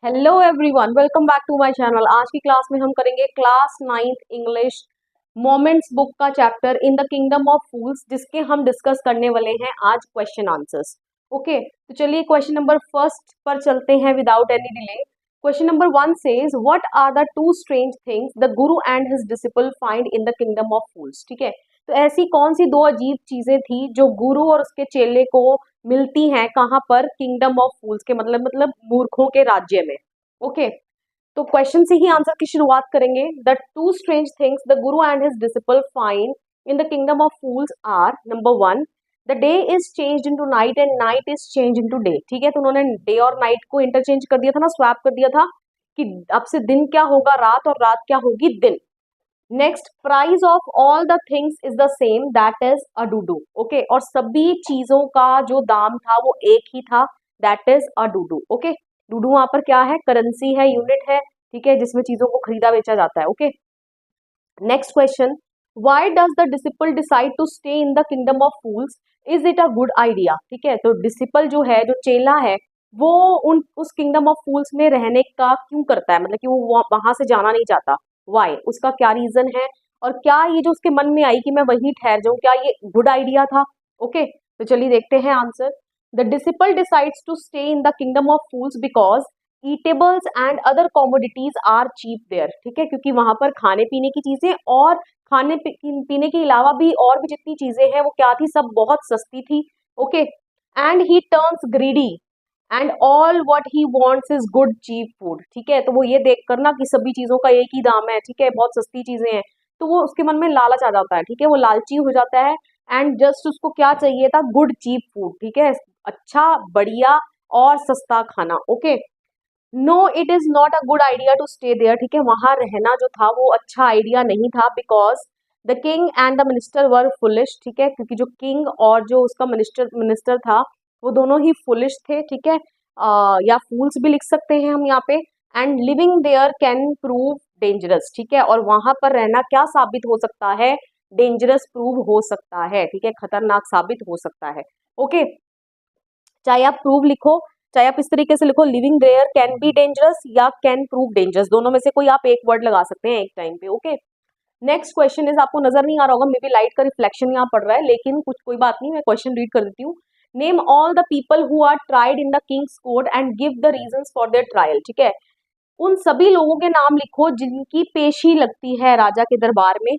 Hello everyone, welcome back to my channel. आज की class में हम करेंगे class 9th English Moments book का chapter in the kingdom of fools, जिसके हम डिस्कस करने वाले हैं आज क्वेश्चन आंसर्स। ओके, तो चलिए क्वेश्चन नंबर फर्स्ट पर चलते हैं without any delay. Question number 1 says what are the two strange things the guru and his disciple find in the kingdom of fools. ठीक है, तो ऐसी कौन सी दो अजीब चीजें थी जो गुरु और उसके चेले को मिलती हैं कहाँ पर? किंगडम ऑफ फूल्स के मतलब मूर्खों के राज्य में। ओके, तो क्वेश्चन से ही आंसर की शुरुआत करेंगे। The two strange things the guru and his disciple find in the kingdom of fools are, number 1, the day is changed into night and night is changed into day. ठीक है, तो उन्होंने day और night को interchange कर दिया था ना, स्वैप कर दिया था कि अब से दिन क्या होगा रात और रात क्या होगी दिन। Next, price of all the things is the same, that is a डूडू। ओके, और सभी चीजों का जो दाम था वो एक ही था, दैट इज अ डूडू। ओके, डूडू वहां पर क्या है? करेंसी है, यूनिट है, ठीक है, जिसमें चीजों को खरीदा बेचा जाता है। Okay, next question, why does the disciple decide to stay in the kingdom of fools, is it a good idea? ठीक है, तो डिसिपल जो है, जो चेला है, वो उस किंगडम ऑफ फूल्स में रहने का क्यों करता है, मतलब कि वो वहां से जाना नहीं चाहता। वाई, उसका क्या रीजन है, और क्या ये जो उसके मन में आई कि मैं वहीं ठहर जाऊं, क्या ये गुड आइडिया था? ओके, तो चलिए देखते हैं answer. The disciple decides to stay in the kingdom of fools because eatables and other commodities are cheap there. ठीक है, क्योंकि वहां पर खाने पीने की चीजें और पीने के अलावा भी और भी जितनी चीजें हैं वो क्या थी, सब बहुत सस्ती थी। Okay, and he turns greedy and all what he wants is good cheap food. ठीक है, तो वो ये देख कर ना कि सभी चीजों का एक ही दाम है, ठीक है, बहुत सस्ती चीजें हैं, तो वो उसके मन में लालच आ जाता है। ठीक है, वो लालची हो जाता है, एंड जस्ट उसको क्या चाहिए था? Good cheap food. ठीक है, अच्छा, बढ़िया और सस्ता खाना। Okay, no it is not a good idea to stay there. ठीक है, वहां रहना जो था वो अच्छा आइडिया नहीं था, because the king and the minister were foolish. ठीक है, क्योंकि जो किंग और जो उसका मिनिस्टर मिनिस्टर था वो दोनों ही फुलिश थे। ठीक है, या फूल्स भी लिख सकते हैं हम यहाँ पे। And living there can prove dangerous. ठीक है, और वहां पर रहना क्या साबित हो सकता है? डेंजरस प्रूव हो सकता है। ठीक है, खतरनाक साबित हो सकता है। ओके, चाहे आप प्रूव लिखो, चाहे आप इस तरीके से लिखो, living there can be dangerous या कैन प्रूव डेंजरस, दोनों में से कोई आप एक वर्ड लगा सकते हैं एक टाइम पे। ओके, नेक्स्ट क्वेश्चन इज, आपको नजर नहीं आ रहा होगा, मे बी लाइट का रिफ्लेक्शन यहाँ पड़ रहा है, लेकिन कुछ कोई बात नहीं, मैं क्वेश्चन रीड कर देती हूँ। Name all the people who are tried in the king's court and give the reasons for their trial. ठीक है, उन सभी लोगों के नाम लिखो जिनकी पेशी लगती है राजा के दरबार में,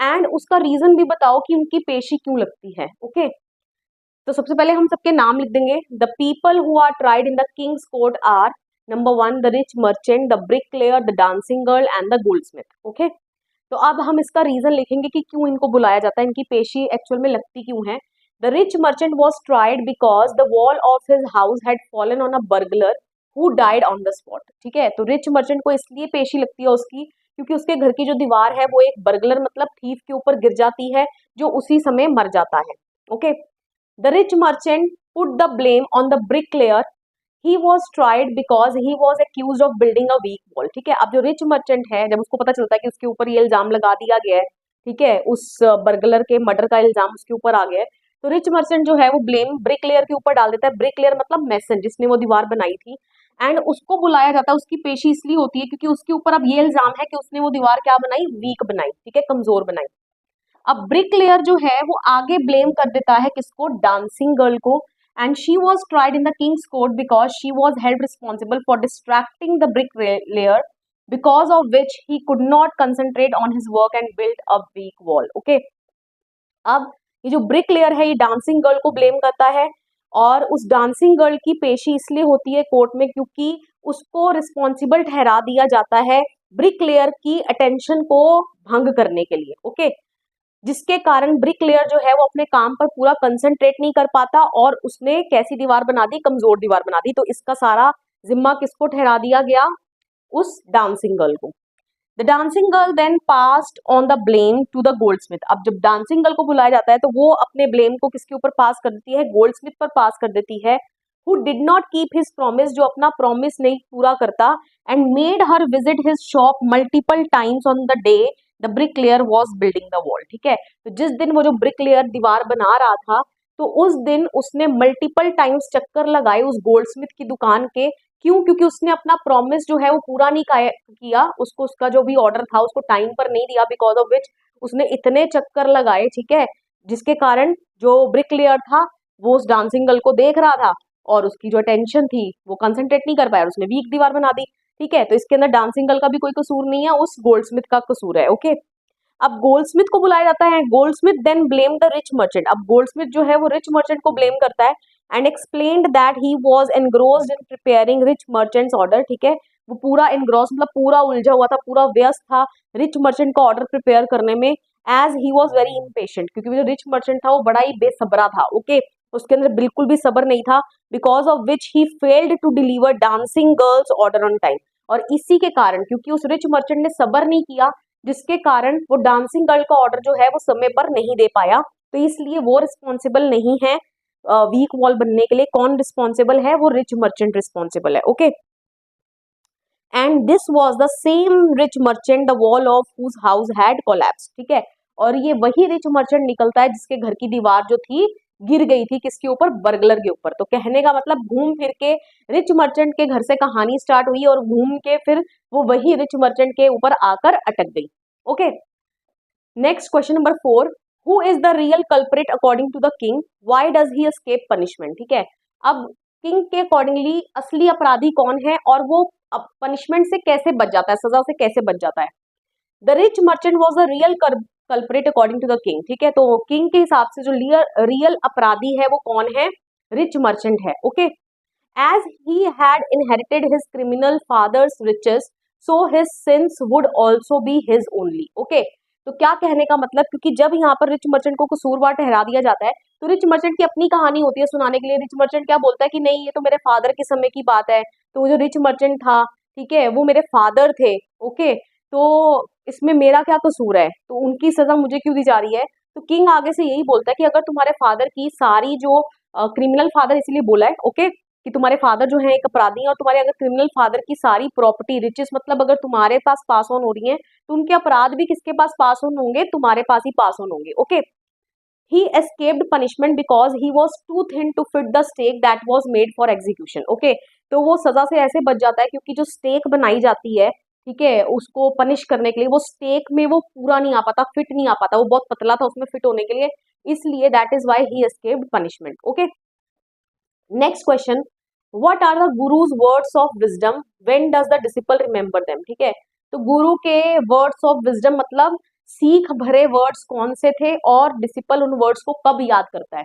एंड उसका रीजन भी बताओ कि उनकी पेशी क्यों लगती है। ओके, तो सबसे पहले हम सबके नाम लिख देंगे। The people who are tried in the king's court are, number 1, the rich merchant, the bricklayer, the dancing girl and the goldsmith. Okay, तो अब हम इसका रीजन लिखेंगे कि क्यों इनको बुलाया जाता है, इनकी पेशी एक्चुअल में लगती क्यों है। The rich merchant was tried because the wall of his house had fallen on a burglar who died on the spot. ठीक है, तो रिच मर्चेंट को इसलिए पेशी लगती है उसकी, क्योंकि उसके घर की जो दीवार है वो एक बर्गलर मतलब थीफ के ऊपर गिर जाती है, जो उसी समय मर जाता है। Okay, the rich merchant put the blame on the bricklayer. He was tried because he was accused of building a weak wall. ठीक है, अब जो रिच मर्चेंट है, जब उसको पता चलता है कि उसके ऊपर ये इल्जाम लगा दिया गया है, ठीक है, उस बर्गलर के मर्डर का इल्जाम उसके ऊपर आ गया है, तो रिच मर्चेंट जो है वो ब्लेम ब्रिकलेयर के ऊपर डाल देता है। ब्रिकलेयर मतलब मैसन, जिसने वो दीवार बनाई थी, एंड उसको बुलाया जाता है, उसकी पेशी इसलिए होती है क्योंकि उसके ऊपर अब ये इल्जाम है कि उसने वो दीवार क्या बनाई? वीक बनाई। ठीक है, कमजोर बनाई। अब ब्रिकलेयर जो है वो आगे ब्लेम कर देता है किसको? डांसिंग गर्ल को, and she was tried in the king's court because she was held responsible for distracting the bricklayer, because of which he could not concentrate on his work and build a weak wall. Okay, अब ये जो bricklayer है ये dancing girl को blame करता है, और उस डांसिंग गर्ल की पेशी इसलिए होती है कोर्ट में क्योंकि उसको रिस्पॉन्सिबल ठहरा दिया जाता है ब्रिकलेयर की अटेंशन को भंग करने के लिए। ओके, जिसके कारण ब्रिकलेयर जो है वो अपने काम पर पूरा कंसंट्रेट नहीं कर पाता, और उसने कैसी दीवार बना दी? कमजोर दीवार बना दी। तो इसका सारा जिम्मा किसको ठहरा दिया गया? उस डांसिंग गर्ल को। The dancing girl then passed on the blame to the goldsmith. अब जब डांसिंग गर्ल को बुलाया जाता है तो वो अपने ब्लेम को किसके ऊपर पास कर देती है? गोल्डस्मिथ पर पास कर देती है, who did not keep his promise, जो अपना प्रॉमिस नहीं पूरा करता, and made her visit his shop multiple times on the day the bricklayer was building the wall. ठीक है, तो जिस दिन वो जो ब्रिकलेयर दीवार बना रहा था, तो उस दिन उसने मल्टीपल टाइम्स चक्कर लगाए उस गोल्डस्मिथ की दुकान के। क्यों? क्योंकि उसने अपना प्रॉमिस जो है वो पूरा नहीं किया, उसको उसका जो भी ऑर्डर था उसको टाइम पर नहीं दिया, बिकॉज ऑफ विच उसने इतने चक्कर लगाए, ठीक है, जिसके कारण जो ब्रिकलेयर था वो उस डांसिंग गर्ल को देख रहा था और उसकी जो अटेंशन थी वो कंसंट्रेट नहीं कर पाया और उसने वीक दीवार बना दी। ठीक है, तो इसके अंदर डांसिंग गर्ल का भी कोई कसूर नहीं है, उस गोल्डस्मिथ का कसूर है। ओके, अब गोल्डस्मिथ को बुलाया जाता है। Goldsmith then blame the rich merchant. अब गोल्डस्मिथ जो है वो रिच मर्चेंट को ब्लेम करता है and explained that he was engrossed in preparing rich merchant's order. ठीक है, वो पूरा एनग्रोस मतलब पूरा उलझा हुआ था, पूरा व्यस्त था रिच मर्चेंट का ऑर्डर प्रिपेयर करने में, as he was very impatient, क्योंकि जो रिच मर्चेंट था वो बड़ा ही बेसब्रा था। ओके, उसके अंदर बिल्कुल भी सब्र नहीं था, because of which he failed to deliver dancing girl's order on time. और इसी के कारण, क्योंकि उस रिच मर्चेंट ने सब्र नहीं किया, जिसके कारण वो डांसिंग गर्ल का ऑर्डर जो है वो समय पर नहीं दे पाया, तो इसलिए वो रिस्पॉन्सिबल नहीं है वीक वॉल बनने के लिए। कौन रिस्पॉन्सिबल है? वो रिच मर्चेंट रिस्पॉन्सिबल है। Okay, and this was the same rich merchant the wall of whose house had collapse. ठीक है, और ये वही रिच मर्चेंट निकलता है जिसके घर की दीवार जो थी गिर गई थी, किसके ऊपर? बर्गलर के ऊपर। तो कहने का मतलब घूम फिर के रिच मर्चेंट के घर से कहानी स्टार्ट हुई और घूम के फिर वो वही रिच मर्चेंट के ऊपर आकर अटक गई। Okay, next question number 4, who is the real culprit according to the king, why does he escape punishment. ठीक है, अब किंग के अकॉर्डिंगली असली अपराधी कौन है और वो पनिशमेंट से कैसे बच जाता है, सजा से कैसे बच जाता है? The rich merchant was the real culprit according to the king. ठीक है, तो किंग के हिसाब से जो रियल अपराधी है वो कौन है? रिच मर्चेंट है। Okay, as he had inherited his criminal father's riches, so his sins would also be his only. Okay, तो क्या कहने का मतलब, क्योंकि जब यहाँ पर रिच मर्चेंट को कसूरवार ठहरा दिया जाता है तो रिच मर्चेंट की अपनी कहानी होती है सुनाने के लिए। रिच मर्चेंट क्या बोलता है कि नहीं, ये तो मेरे फादर के समय की बात है, तो वो जो रिच मर्चेंट था, ठीक है, वो मेरे फादर थे। ओके, तो इसमें मेरा क्या कसूर है, तो उनकी सजा मुझे क्यों दी जा रही है? तो किंग आगे से यही बोलता है कि अगर तुम्हारे फादर की सारी जो क्रिमिनल फादर इसलिए बोला है, ओके, कि तुम्हारे फादर जो है एक अपराधी है और तुम्हारे अगर क्रिमिनल फादर की सारी प्रॉपर्टी रिचेस मतलब अगर तुम्हारे पास पास ऑन हो रही है, तो उनके अपराध भी किसके पास पास ऑन होंगे? तुम्हारे पास ही पास ऑन होंगे। Okay, he escaped punishment because he was too thin to fit the stake that was made for execution. Okay, तो वो सजा से ऐसे बच जाता है क्योंकि जो स्टेक बनाई जाती है, ठीक है, उसको पनिश करने के लिए वो स्टेक में वो पूरा नहीं आ पाता, फिट नहीं आ पाता, वो बहुत पतला था उसमें फिट होने के लिए, इसलिए that is why he escaped punishment. Okay, next question, what are the guru's words of wisdom, when does the disciple remember them. ठीक है, तो गुरु के वर्ड्स ऑफ विजडम मतलब सीख भरे वर्ड्स कौन से थे और डिसिपल उन वर्ड्स को कब याद करता है?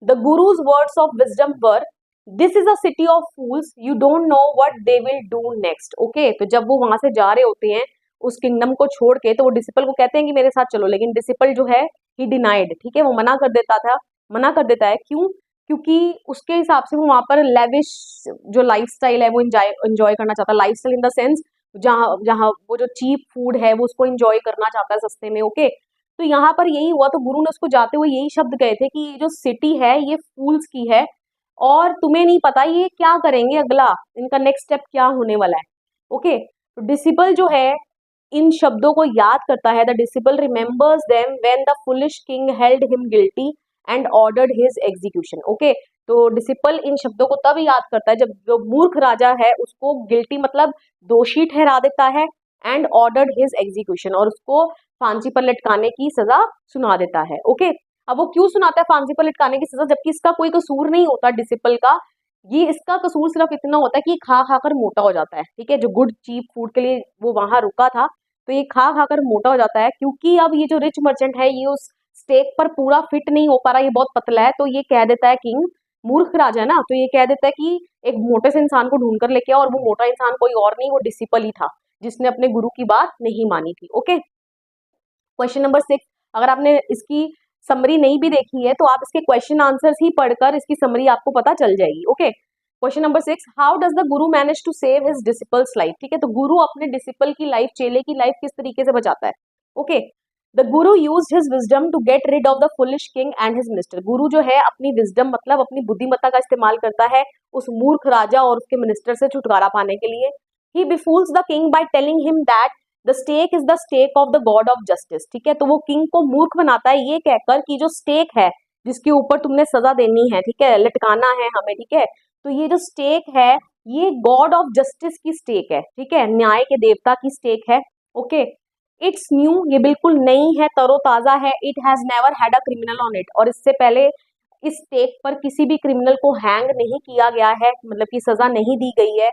The guru's words of wisdom were, this is a city of fools, you don't know what they will do next. Okay, तो जब वो वहां से जा रहे होते हैं उस किंगडम को छोड़ के, तो वो डिसिपल को कहते हैं कि मेरे साथ चलो, लेकिन डिसिपल जो है ही डिनाइड। ठीक है, वो मना कर देता था, मना कर देता है। क्यों? क्योंकि उसके हिसाब से वो वहां पर लेविश जो लाइफस्टाइल है वो एंजॉय करना चाहता है। लाइफस्टाइल इन द सेंस जहाँ जहाँ वो जो चीप फूड है वो उसको एंजॉय करना चाहता है सस्ते में। ओके, तो यहाँ पर यही हुआ, तो गुरु ने उसको जाते हुए यही शब्द कहे थे कि ये जो सिटी है ये फूल्स की है और तुम्हें नहीं पता ये क्या करेंगे, अगला इनका नेक्स्ट स्टेप क्या होने वाला है। ओके, तो डिसिपल जो है इन शब्दों को याद करता है। The disciple remembers them when the foolish king held him guilty and ordered his execution. Okay, तो डिसिपल इन शब्दों को तब याद करता है जब जो मूर्ख राजा है उसको गिल्टी मतलब दोषी ठहरा देता है एंड ऑर्डर्ड हिज एग्जीक्यूशन, और उसको फांसी पर लटकाने की सजा सुना देता है। ओके, अब वो क्यों सुनाता है फांसी पर लटकाने की सजा, जबकि इसका कोई कसूर नहीं होता डिसिपल का, ये इसका कसूर सिर्फ इतना होता है कि खा खाकर मोटा हो जाता है। ठीक है, जो गुड चीप फूड के लिए वो वहां रुका था, तो ये खा खाकर मोटा हो जाता है, क्योंकि अब ये जो रिच मर्चेंट है ये उस स्टेक पर पूरा फिट नहीं हो पा रहा, ये बहुत पतला है, तो ये कह देता है किंग, मूर्ख राजा है ना, तो ये कह देता है कि एक मोटे से इंसान को ढूंढ कर लेके आओ, और वो मोटा इंसान कोई और नहीं, वो डिसिपल ही था जिसने अपने गुरु की बात नहीं मानी थी। ओके, क्वेश्चन नंबर 6, अगर आपने इसकी समरी नहीं भी देखी है तो आप इसके क्वेश्चन आंसर्स ही पढ़कर इसकी समरी आपको पता चल जाएगी। Okay, question number 6, how does the guru manage to save his disciple's life. ठीक है, तो गुरु अपने डिसिपल की लाइफ, चेले की लाइफ किस तरीके से बचाता है? Okay, the guru used his wisdom to get rid of the foolish king and his minister. गुरु जो है अपनी विजडम मतलब अपनी बुद्धिमत्ता का इस्तेमाल करता है उस मूर्ख राजा और उसके मिनिस्टर से छुटकारा पाने के लिए। He befools the king by telling him that the stake is the stake of the god of justice. ठीक है, तो वो किंग को मूर्ख बनाता है ये कहकर कि जो स्टेक है जिसके ऊपर तुमने सजा देनी है, ठीक है, लटकाना है हमें, ठीक है। तो ये जो स्टेक है ये गॉड ऑफ जस्टिस की स्टेक है, ठीक है, न्याय के देवता की स्टेक है। ओके, इट्स न्यू, ये बिल्कुल नई है, तरोताजा है। It has never had a criminal on it, और इससे पहले इस स्टेक पर किसी भी क्रिमिनल को हैंग नहीं किया गया है, मतलब कि सजा नहीं दी गई है।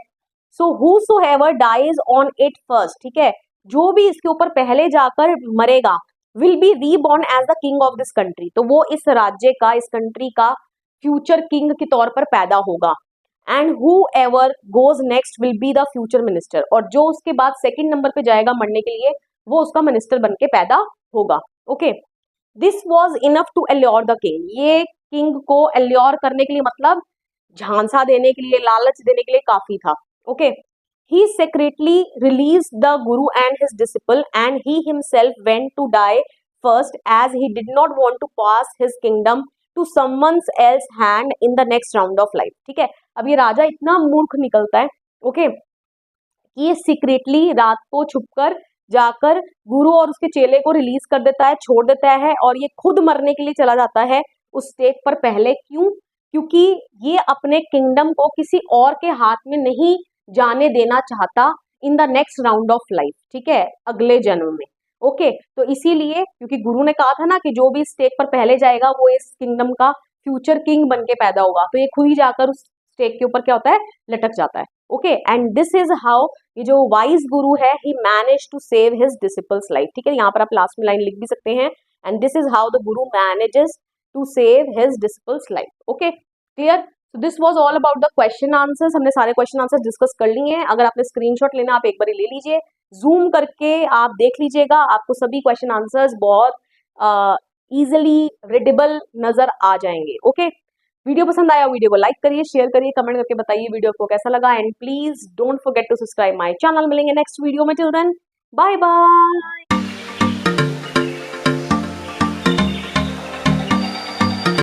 सो whosoever dies on it first, ठीक है, जो भी इसके ऊपर पहले जाकर मरेगा will be reborn as the king of this country, तो वो इस राज्य का, इस कंट्री का फ्यूचर किंग के तौर पर पैदा होगा। And whoever goes next will be the future minister, और जो उसके बाद सेकंड नंबर पे जाएगा मरने के लिए वो उसका मिनिस्टर बन के पैदा होगा। Okay, this was enough to allure the king, ये किंग को एल्योर करने के लिए, मतलब झांसा देने के लिए, लालच देने के लिए काफी था। Okay, he secretly released the guru and his disciple and he himself went to die first as he did not want to pass his kingdom to someone else hand in the next round of life, ठीक है। अब ये राजा इतना मूर्ख निकलता है, okay, कि ये सीक्रेटली रात को छुपकर जाकर गुरु और उसके चेले को रिलीज कर देता है, छोड़ देता है, और ये खुद मरने के लिए चला जाता है उस स्टेक पर पहले। क्यों? क्योंकि ये अपने किंगडम को किसी और के हाथ में नहीं जाने देना चाहता in the next round of life, ठीक है, अगले जन्म में। ओके, तो इसीलिए, क्योंकि गुरु ने कहा था ना कि जो भी स्टेक पर पहले जाएगा वो इस किंगडम का फ्यूचर किंग बन के पैदा होगा, तो ये खुद ही जाकर उस स्टेक के ऊपर क्या होता है, लटक जाता है। Okay, and this is how, ये जो वाइज गुरु है, he manage to save his disciple's life, ठीक है, यहाँ पर आप लास्ट में लाइन लिख भी सकते हैं, and this is how the guru manages to save his disciple's life. Okay, clear? So this was all about the question answers, हमने सारे क्वेश्चन आंसर डिस्कस कर लिए हैं। अगर आपने स्क्रीनशॉट लेना आप एक बार ले लीजिए, जूम करके आप देख लीजिएगा, आपको सभी क्वेश्चन आंसर्स बहुत इजीली रीडेबल नजर आ जाएंगे। ओके, वीडियो पसंद आया वीडियो को लाइक करिए, शेयर करिए, कमेंट करके बताइए वीडियो को कैसा लगा, and please don't forget to subscribe my channel. मिलेंगे नेक्स्ट वीडियो में, टिल देन बाय बाय।